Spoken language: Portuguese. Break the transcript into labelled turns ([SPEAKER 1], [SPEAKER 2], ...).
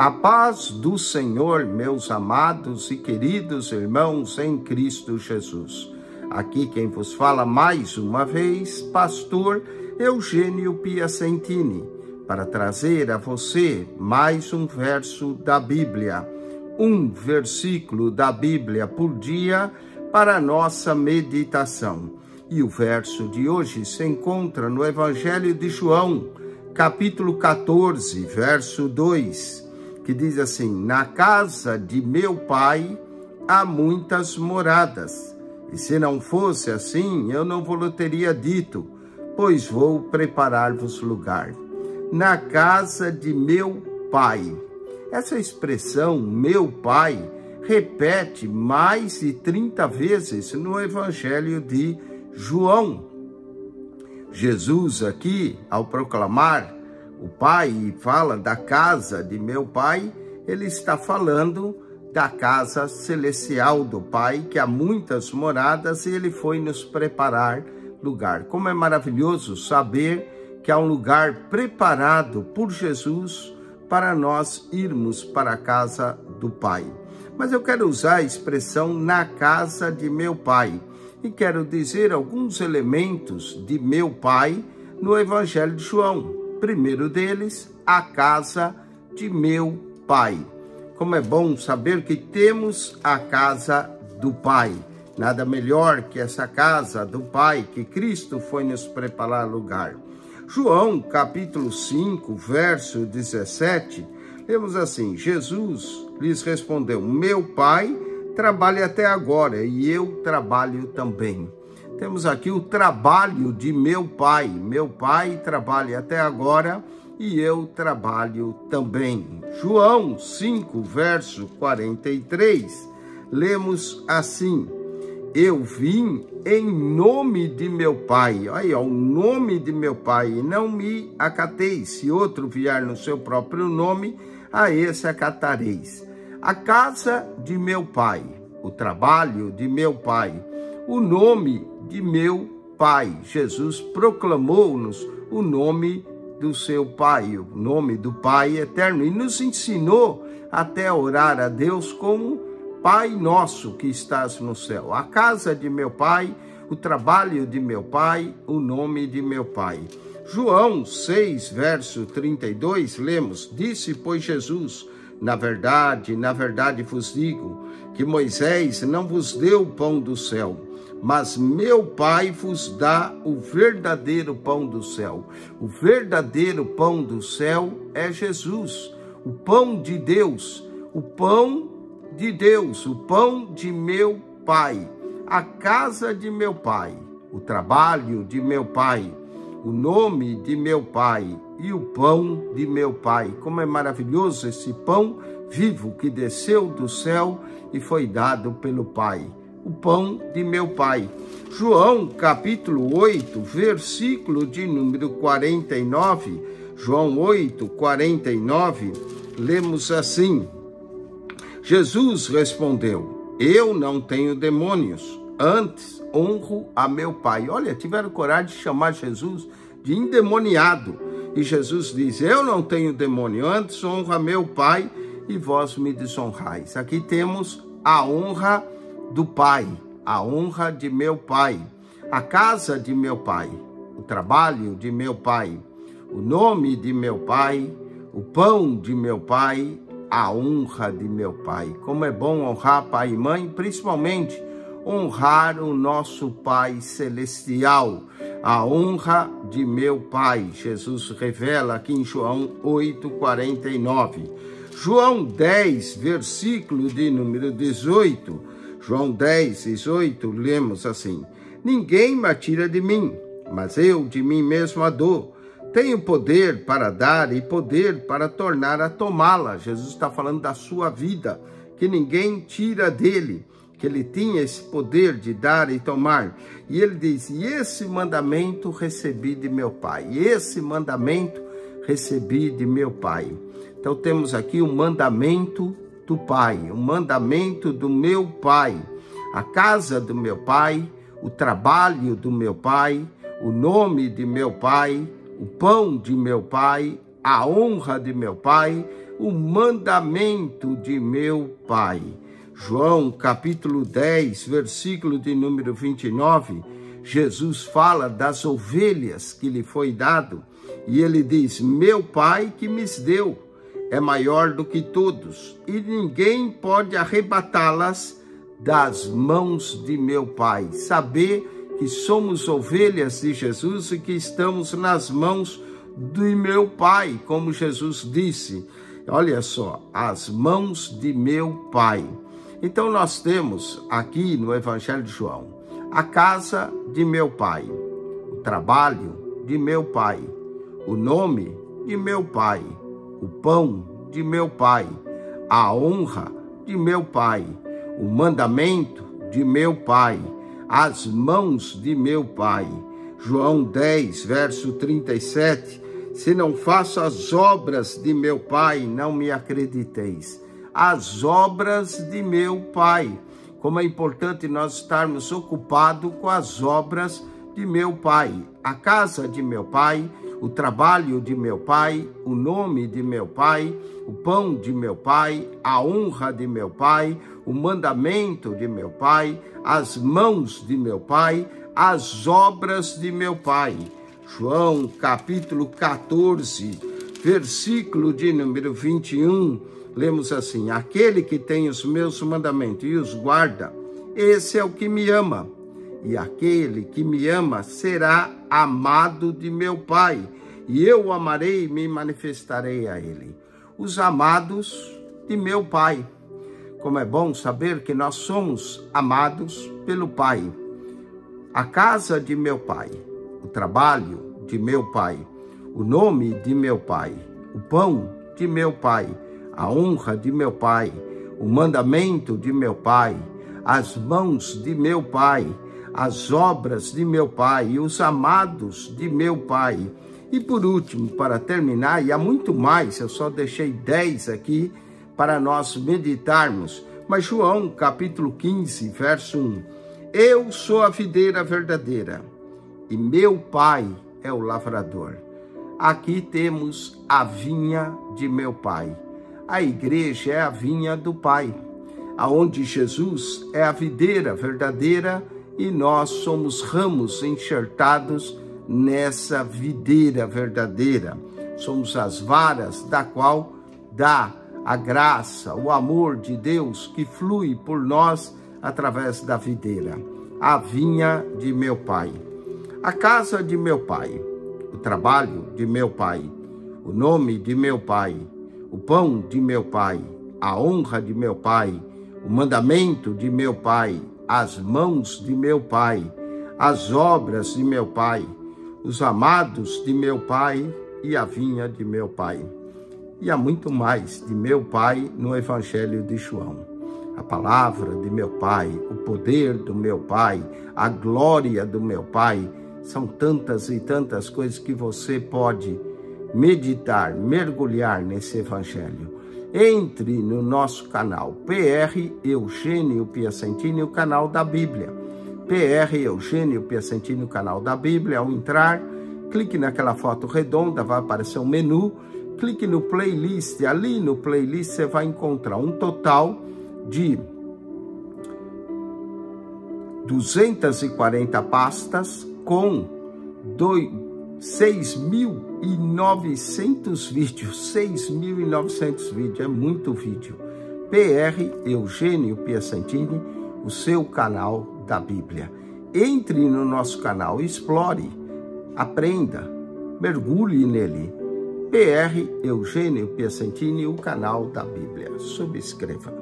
[SPEAKER 1] A paz do Senhor, meus amados e queridos irmãos em Cristo Jesus. Aqui quem vos fala mais uma vez, pastor Eugênio Piacentini, para trazer a você mais um verso da Bíblia, um versículo da Bíblia por dia para a nossa meditação. E o verso de hoje se encontra no Evangelho de João, capítulo 14, verso 2, que diz assim: na casa de meu pai há muitas moradas, e se não fosse assim, eu não vos teria dito, pois vou preparar-vos lugar. Na casa de meu pai. Essa expressão, meu pai, repete mais de 30 vezes no Evangelho de João. Jesus aqui, ao proclamar o Pai e fala da casa de meu Pai, ele está falando da casa celestial do Pai, que há muitas moradas, e ele foi nos preparar lugar. Como é maravilhoso saber que há um lugar preparado por Jesus para nós irmos para a casa do Pai. Mas eu quero usar a expressão na casa de meu Pai e quero dizer alguns elementos de meu Pai no Evangelho de João. Primeiro deles, a casa de meu Pai. Como é bom saber que temos a casa do Pai. Nada melhor que essa casa do Pai, que Cristo foi nos preparar lugar. João, capítulo 5, verso 17, lemos assim: Jesus lhes respondeu: meu Pai trabalha até agora e eu trabalho também. Temos aqui o trabalho de meu Pai. Meu Pai trabalha até agora e eu trabalho também. João 5, verso 43, lemos assim: eu vim em nome de meu Pai. Olha, o nome de meu Pai, não me acateis. Se outro vier no seu próprio nome, a esse acatareis. A casa de meu Pai, o trabalho de meu Pai, o nome de meu Pai. Jesus proclamou-nos o nome do seu Pai, o nome do Pai eterno, e nos ensinou até orar a Deus como Pai nosso que estás no céu. A casa de meu Pai, o trabalho de meu Pai, o nome de meu Pai. João 6, verso 32, lemos: disse, pois, Jesus: na verdade vos digo, que Moisés não vos deu o pão do céu, mas meu Pai vos dá o verdadeiro pão do céu. O verdadeiro pão do céu é Jesus, o pão de Deus, o pão de Deus, o pão de meu Pai, a casa de meu Pai, o trabalho de meu Pai, o nome de meu Pai e o pão de meu Pai. Como é maravilhoso esse pão vivo que desceu do céu e foi dado pelo Pai. O pão de meu Pai. João, capítulo 8, versículo de número 49, João 8, 49, lemos assim: Jesus respondeu: eu não tenho demônios, antes honro a meu Pai. Olha, tiveram coragem de chamar Jesus de endemoniado. E Jesus diz: eu não tenho demônio, antes honro a meu Pai e vós me desonrais. Aqui temos a honra do Pai, a honra de meu Pai, a casa de meu Pai, o trabalho de meu Pai, o nome de meu Pai, o pão de meu Pai, a honra de meu Pai. Como é bom honrar pai e mãe, principalmente honrar o nosso Pai celestial, a honra de meu Pai. Jesus revela aqui em João 8, 49. João 10, versículo de número 18, João 10, 18, lemos assim: ninguém me tira de mim, mas eu de mim mesmo a dou. Tenho poder para dar e poder para tornar a tomá-la. Jesus está falando da sua vida, que ninguém tira dele, que ele tinha esse poder de dar e tomar. E ele diz: e esse mandamento recebi de meu Pai. E esse mandamento recebi de meu Pai. Então temos aqui um mandamento do Pai, um mandamento do meu Pai, a casa do meu Pai, o trabalho do meu Pai, o nome de meu Pai, o pão de meu Pai, a honra de meu Pai, o mandamento de meu Pai. João, capítulo 10, versículo de número 29, Jesus fala das ovelhas que lhe foi dado, e ele diz, meu Pai que me deu é maior do que todos, e ninguém pode arrebatá-las das mãos de meu Pai. Saber que somos ovelhas de Jesus e que estamos nas mãos de meu Pai, como Jesus disse. Olha só, as mãos de meu Pai. Então nós temos aqui no Evangelho de João, a casa de meu Pai, o trabalho de meu Pai, o nome de meu Pai, o pão de meu Pai, a honra de meu Pai, o mandamento de meu Pai, as mãos de meu Pai. João 10, verso 37, se não faço as obras de meu Pai, não me acrediteis. As obras de meu Pai. Como é importante nós estarmos ocupados com as obras de meu Pai. A casa de meu Pai, o trabalho de meu Pai, o nome de meu Pai, o pão de meu Pai, a honra de meu Pai, o mandamento de meu Pai, as mãos de meu Pai, as obras de meu Pai. João, capítulo 14, versículo de número 21, lemos assim, aquele que tem os meus mandamentos e os guarda, esse é o que me ama. E aquele que me ama será amado de meu Pai, e eu o amarei e me manifestarei a ele. Os amados de meu Pai. Como é bom saber que nós somos amados pelo Pai. A casa de meu Pai, o trabalho de meu Pai, o nome de meu Pai, o pão de meu Pai, a honra de meu Pai, o mandamento de meu Pai, as mãos de meu Pai, as obras de meu Pai e os amados de meu Pai. E por último, para terminar, e há muito mais, eu só deixei 10 aqui para nós meditarmos, mas João capítulo 15, verso 1, eu sou a videira verdadeira e meu Pai é o lavrador. Aqui temos a vinha de meu Pai. A igreja é a vinha do Pai, aonde Jesus é a videira verdadeira e nós somos ramos enxertados nessa videira verdadeira. Somos as varas da qual dá a graça, o amor de Deus que flui por nós através da videira. A vinha de meu Pai, a casa de meu Pai, o trabalho de meu Pai, o nome de meu Pai, o pão de meu Pai, a honra de meu Pai, o mandamento de meu Pai, as mãos de meu Pai, as obras de meu Pai, os amados de meu Pai e a vinha de meu Pai. E há muito mais de meu Pai no Evangelho de João. A palavra de meu Pai, o poder do meu Pai, a glória do meu Pai, são tantas e tantas coisas que você pode meditar, mergulhar nesse Evangelho. Entre no nosso canal PR Eugênio Piacentini, o canal da Bíblia. PR Eugênio Piacentini, o canal da Bíblia. Ao entrar, clique naquela foto redonda, vai aparecer um menu. Clique no playlist. Ali no playlist você vai encontrar um total de 240 pastas com 6.900 vídeos, 6.900 vídeos, é muito vídeo. PR Eugênio Piacentini, o seu canal da Bíblia. Entre no nosso canal, explore, aprenda, mergulhe nele. PR Eugênio Piacentini, o canal da Bíblia. Subscreva.